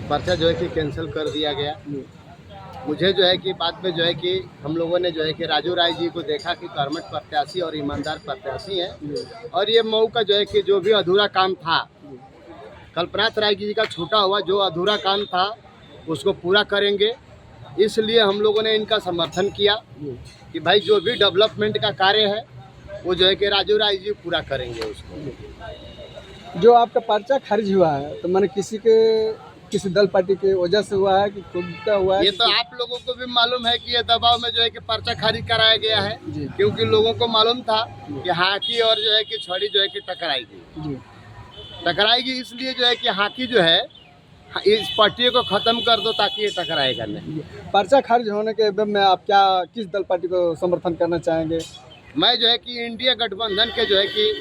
पर्चा जो है कि कैंसिल कर दिया गया। मुझे जो है कि बाद में जो है कि हम लोगों ने जो है कि राजू राय जी को देखा कि कर्मठ प्रत्याशी और ईमानदार प्रत्याशी हैं और ये मऊ का जो है कि जो भी अधूरा काम था, कल्पनाथ राय जी का छूटा हुआ जो अधूरा काम था उसको पूरा करेंगे। इसलिए हम लोगों ने इनका समर्थन किया कि भाई जो भी डेवलपमेंट का कार्य है वो जो है कि राजू राय जी पूरा करेंगे उसको। जो आपका पर्चा खारिज हुआ है तो मैंने किसी दल पार्टी की वजह से हुआ है कि खुद का हुआ है? ये तो आप लोगों को भी मालूम है कि ये दबाव में जो है कि पर्चा खारिज कराया गया है, जी। क्योंकि लोगों को मालूम था कि हाकी और जो है कि छड़ी जो है कि टकराएगी, इसलिए जो है कि हाकी जो है इस पार्टी को खत्म कर दो ताकि ये टकराएगा नहीं। पर्चा खारिज होने के बाद में आप किस दल पार्टी को समर्थन करना चाहेंगे? मैं जो है कि इंडिया गठबंधन के जो है कि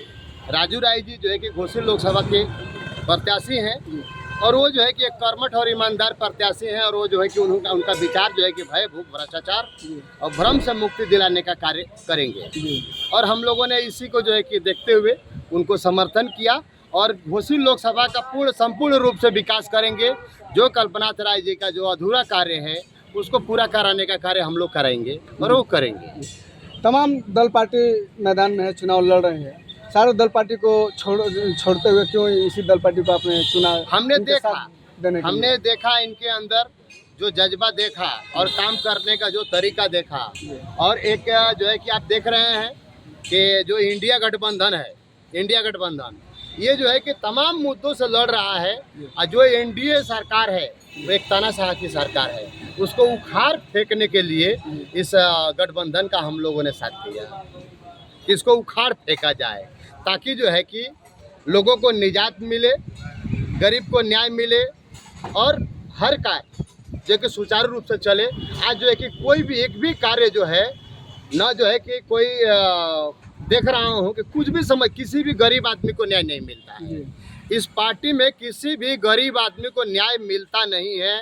राजू राय जी जो है कि घोसी लोकसभा के प्रत्याशी हैं और वो जो है कि एक कर्मठ और ईमानदार प्रत्याशी हैं और वो जो है कि उनका विचार जो है कि भय भूख भ्रष्टाचार और भ्रम से मुक्ति दिलाने का कार्य करेंगे और हम लोगों ने इसी को जो है कि देखते हुए उनको समर्थन किया और घोसी लोकसभा का संपूर्ण रूप से विकास करेंगे। जो कल्पनाथ राय जी का जो अधूरा कार्य है उसको पूरा कराने का कार्य हम लोग कराएंगे और वो करेंगे। तमाम दल पार्टी मैदान में है, चुनाव लड़ रहे हैं, सारे दल पार्टी को छोड़ते हुए क्यों इसी दल पार्टी को आपने चुना? हमने देखा इनके अंदर जो जज्बा देखा और काम करने का जो तरीका देखा और एक जो है कि आप देख रहे हैं कि जो इंडिया गठबंधन ये जो है कि तमाम मुद्दों से लड़ रहा है और जो एनडीए सरकार है वो एक तानाशाह की सरकार है, उसको उखाड़ फेंकने के लिए इस गठबंधन का हम लोगों ने साथ दिया। इसको उखाड़ फेंका जाए ताकि जो है कि लोगों को निजात मिले, गरीब को न्याय मिले और हर कार्य जो कि सुचारू रूप से चले। आज जो है कि कोई भी एक भी कार्य जो है ना जो है कि कोई देख रहा हूँ कि कुछ भी समय किसी भी गरीब आदमी को न्याय नहीं मिलता है। इस पार्टी में किसी भी गरीब आदमी को न्याय मिलता नहीं है।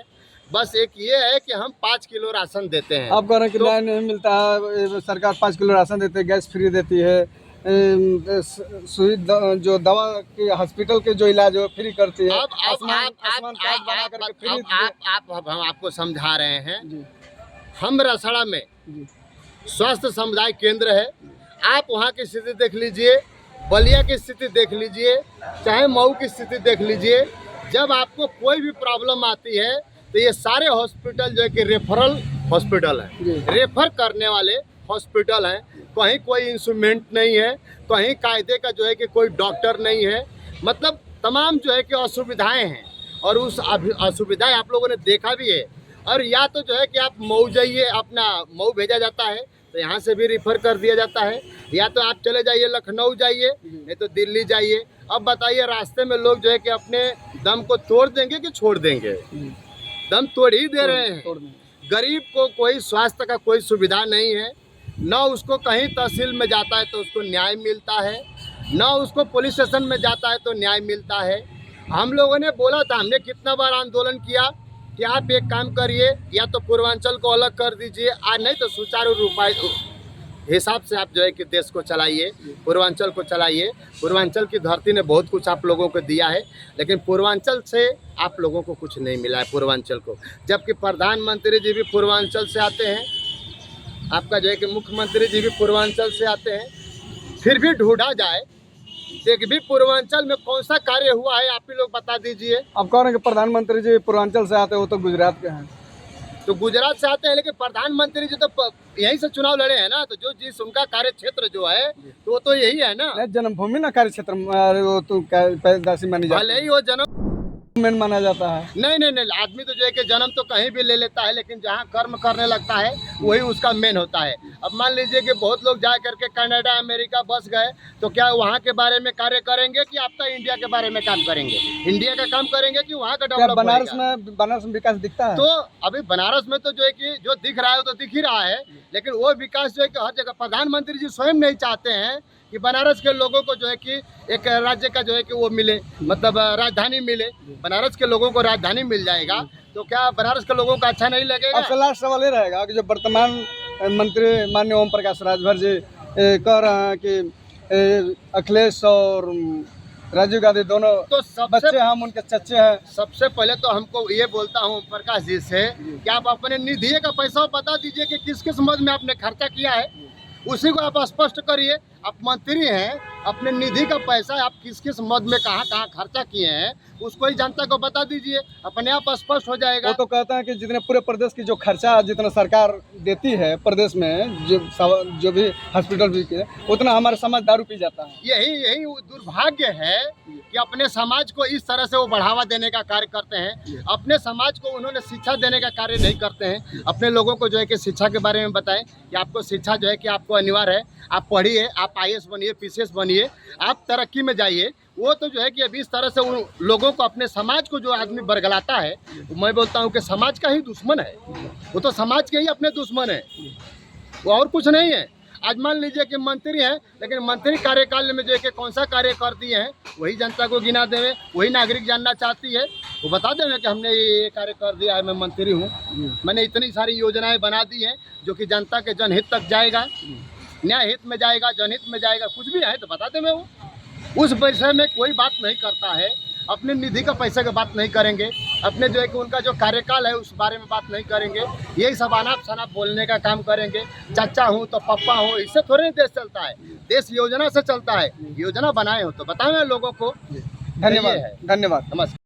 बस एक ये है कि हम 5 किलो राशन देते हैं। आप कह रहे हैं कि न्याय नहीं मिलता है, सरकार 5 किलो राशन देती है, गैस फ्री देती है, सुई जो दवा की हॉस्पिटल के जो इलाज है फ्री करती है। हम आपको समझा रहे हैं। हम रसड़ा में स्वास्थ्य समुदाय केंद्र है, आप वहाँ की स्थिति देख लीजिए, बलिया की स्थिति देख लीजिए, चाहे मऊ की स्थिति देख लीजिए। जब आपको कोई भी प्रॉब्लम आती है तो ये सारे हॉस्पिटल जो है कि रेफरल हॉस्पिटल हैं, रेफर करने वाले हॉस्पिटल हैं। कहीं कोई इंस्ट्रूमेंट नहीं है, कहीं कायदे का जो है कि कोई डॉक्टर नहीं है, मतलब तमाम जो है कि असुविधाएं हैं और उस असुविधाएं आप लोगों ने देखा भी है। और या तो जो है कि आप मऊ जाइए, अपना मऊ भेजा जाता है तो यहाँ से भी रिफ़र कर दिया जाता है, या तो आप चले जाइए लखनऊ जाइए, नहीं तो दिल्ली जाइए। अब बताइए रास्ते में लोग जो है कि अपने दम को तोड़ देंगे कि छोड़ देंगे? दम तोड़ ही दे रहे हैं। गरीब को कोई स्वास्थ्य का कोई सुविधा नहीं है, न उसको कहीं तहसील में जाता है तो उसको न्याय मिलता है, न उसको पुलिस स्टेशन में जाता है तो न्याय मिलता है। हम लोगों ने बोला था, हमने कितना बार आंदोलन किया कि आप एक काम करिए, या तो पूर्वांचल को अलग कर दीजिए नहीं तो सुचारू रूप हिसाब से आप जो है कि देश को चलाइए, पूर्वांचल को चलाइए। पूर्वांचल की धरती ने बहुत कुछ आप लोगों को दिया है, लेकिन पूर्वांचल से आप लोगों को कुछ नहीं मिला है पूर्वांचल को। जबकि प्रधानमंत्री जी भी पूर्वांचल से आते हैं, आपका जो है कि मुख्यमंत्री जी भी पूर्वांचल से आते हैं, फिर भी ढूंढा जाए एक भी पूर्वांचल में कौन सा कार्य हुआ है आप ही लोग बता दीजिए। अब कह रहे हैं कि प्रधानमंत्री जी पूर्वांचल से आते हैं, वो तो गुजरात के हैं। तो गुजरात से आते हैं, लेकिन प्रधानमंत्री जी तो यहीं से चुनाव लड़े हैं ना, तो जो जिस उनका कार्य क्षेत्र जो है तो वो तो यही है ना। जन्मभूमि ना कार्य क्षेत्र, वो तो पैदाशी मानी जाती है, भले ही वो जन्म में माना जाता है। नहीं, आदमी तो जो है कि जन्म तो कहीं भी ले लेता है, लेकिन जहाँ कर्म करने लगता है वही उसका मेन होता है। अब मान लीजिए कि बहुत लोग जा करके कनाडा अमेरिका बस गए, तो क्या वहाँ के बारे में कार्य करेंगे कि आपका इंडिया के बारे में काम करेंगे? इंडिया का काम करेंगे कि वहाँ का डेवलप? बनारस में विकास दिखता है। तो अभी बनारस में तो जो है कि जो दिख रहा है वो तो दिख ही रहा है, लेकिन वो विकास जो है कि हर जगह प्रधानमंत्री जी स्वयं नहीं चाहते हैं कि बनारस के लोगों को जो है कि एक राज्य का जो है कि वो मिले, मतलब राजधानी मिले। बनारस के लोगों को राजधानी मिल जाएगा तो क्या बनारस के लोगों को अच्छा नहीं लगेगा? अब लास्ट सवाल ये रहेगा कि जो वर्तमान मंत्री माननीय ओम प्रकाश राजभर जी कह रहे हैं कि अखिलेश और राजीव गांधी दोनों तो सबसे बच्चे हम उनके चच्चे हैं। सबसे पहले तो हमको ये बोलता हूँ प्रकाश जी से कि आप अपने निधि का पैसा बता दीजिए कि किस किस मद में आपने खर्चा किया है, उसी को आप स्पष्ट करिए। आप मंत्री हैं, अपने निधि का पैसा आप किस किस मद में कहाँ कहाँ खर्चा किए हैं, उसको ही जनता को बता दीजिए, अपने आप स्पष्ट हो जाएगा। वो तो कहते हैं कि जितने पूरे प्रदेश की जो खर्चा जितना सरकार देती है प्रदेश में, जो भी हॉस्पिटल भी के, उतना हमारा समाज दारू पी जाता है। यही दुर्भाग्य है कि अपने समाज को इस तरह से वो बढ़ावा देने का कार्य करते हैं। अपने समाज को उन्होंने शिक्षा देने का कार्य नहीं करते हैं। अपने लोगों को जो है कि शिक्षा के बारे में बताएं कि आपको शिक्षा जो है कि आपको अनिवार्य है, आप पढ़िए, आप IAS बनिए, PCS बनिए, आप तरक्की में जाइए। वो तो जो है कि अभी इस तरह से उन लोगों को, अपने समाज को जो आदमी बरगलाता है, मैं बोलता हूँ कि समाज का ही दुश्मन है। वो तो समाज के ही अपने दुश्मन है, वो और कुछ नहीं है। आज मान लीजिए कि मंत्री हैं, लेकिन मंत्री कार्यकाल में जो है कि कौन सा कार्य कर दिए हैं वही जनता को गिना देवे, वही नागरिक जानना चाहती है। वो बता देवे कि हमने ये कार्य कर दिया है, मैं मंत्री हूँ, मैंने इतनी सारी योजनाएं बना दी हैं जो कि जनता के जनहित तक जाएगा, न्याय हित में जाएगा, जनहित में जाएगा, कुछ भी है तो बता देवे। वो उस विषय में कोई बात नहीं करता है। अपने निधि का पैसे की बात नहीं करेंगे, अपने जो है कि उनका जो कार्यकाल है उस बारे में बात नहीं करेंगे। यही सब अनाप शनाप बोलने का काम करेंगे। चाचा हूँ तो पप्पा हूँ, इससे थोड़े नहीं देश चलता है। देश योजना से चलता है। योजना बनाए हो तो बताएं लोगों को। धन्यवाद, धन्यवाद, नमस्कार।